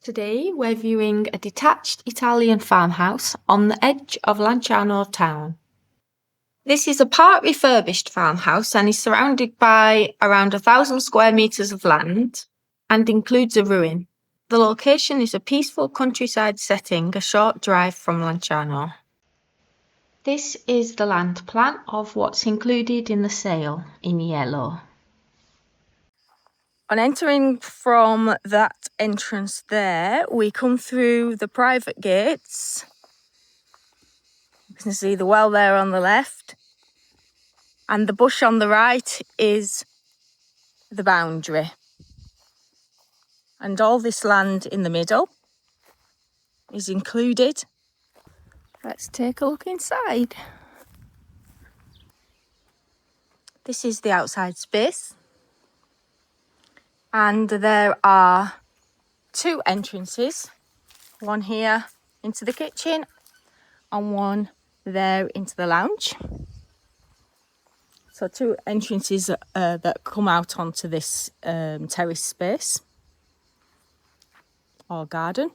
Today we're viewing a detached Italian farmhouse on the edge of Lanciano town. This is a part refurbished farmhouse and is surrounded by around 1,000 square metres of land and includes a ruin. The location is a peaceful countryside setting a short drive from Lanciano. This is the land plan of what's included in the sale in yellow. On entering from that entrance there, we come through the private gates. You can see the well there on the left. And the bush on the right is the boundary. And all this land in the middle is included. Let's take a look inside. This is the outside space. And there are two entrances. One here into the kitchen and one there into the lounge. So two entrances that come out onto this terrace space or garden.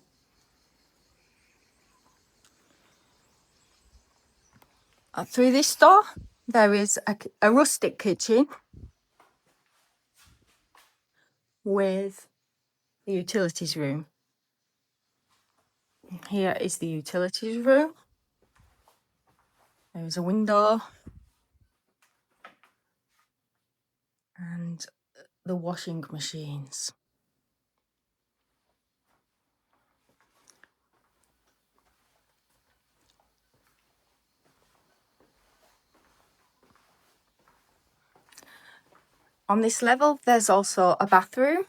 Through this door there is a rustic kitchen with the utilities room. Here is the utilities room. There's a window and the washing machines. On this level there's also a bathroom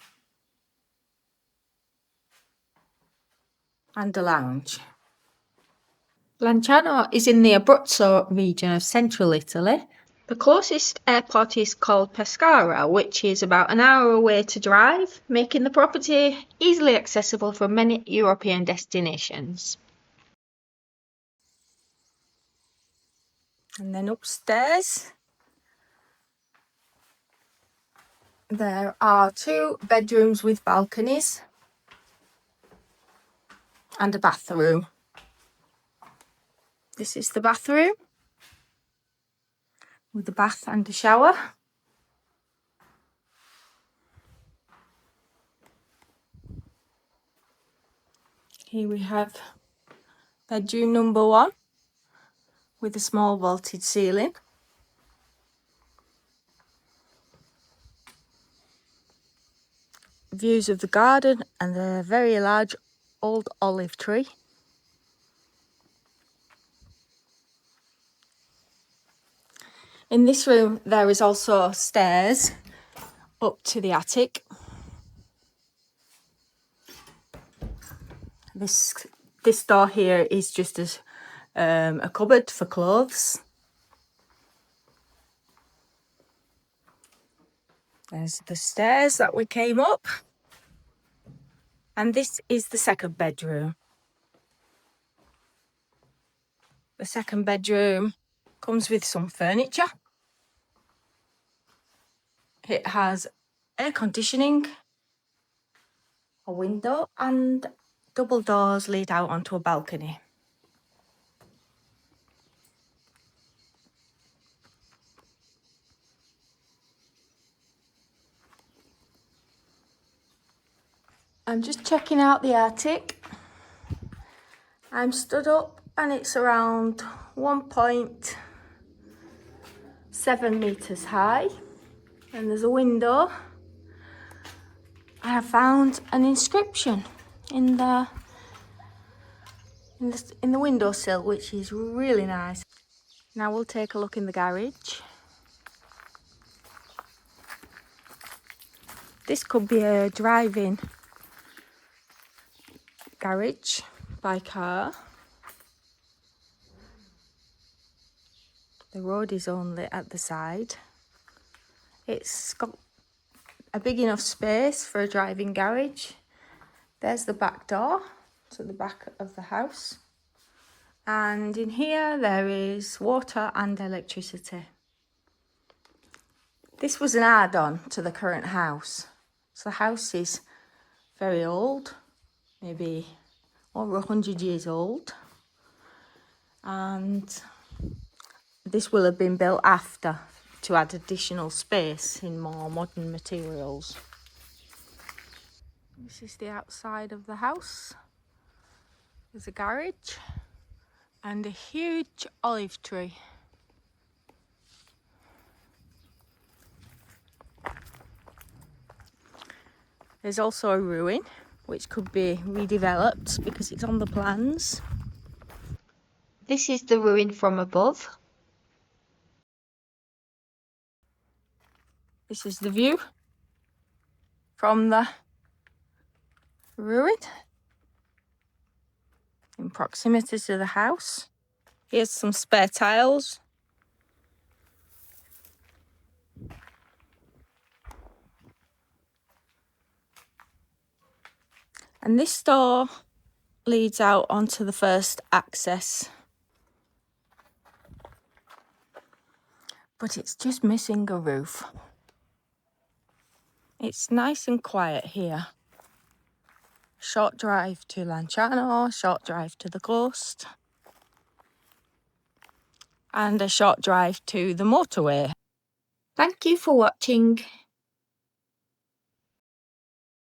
and a lounge. Lanciano is in the Abruzzo region of central Italy. The closest airport is called Pescara, which is about an hour away to drive, making the property easily accessible from many European destinations. And then upstairs there are two bedrooms with balconies and a bathroom. This is the bathroom with a bath and a shower. Here we have bedroom number 1 with a small vaulted ceiling. Views of the garden and a very large old olive tree. In this room there is also stairs up to the attic. This door here is just as a cupboard for clothes. There's the stairs that we came up. And this is the second bedroom. The second bedroom comes with some furniture. It has air conditioning, a window, and double doors lead out onto a balcony. I'm just checking out the attic. I'm stood up and it's around 1.7 metres high. And there's a window. I have found an inscription in the windowsill, which is really nice. Now we'll take a look in the garage. This could be a drive-in garage by car. The road is only at the side. It's got a big enough space for a driving garage. There's the back door to the back of the house. And in here there is water and electricity. This was an add-on to the current house. So the house is very old. maybe over 100 years old. And this will have been built after to add additional space in more modern materials. This is the outside of the house. There's a garage and a huge olive tree. There's also a ruin which could be redeveloped because it's on the plans. This is the ruin from above. This is the view from the ruin in proximity to the house. Here's some spare tiles. And this door leads out onto the first access. But it's just missing a roof. It's nice and quiet here. Short drive to Lanciano, short drive to the coast, and a short drive to the motorway. Thank you for watching.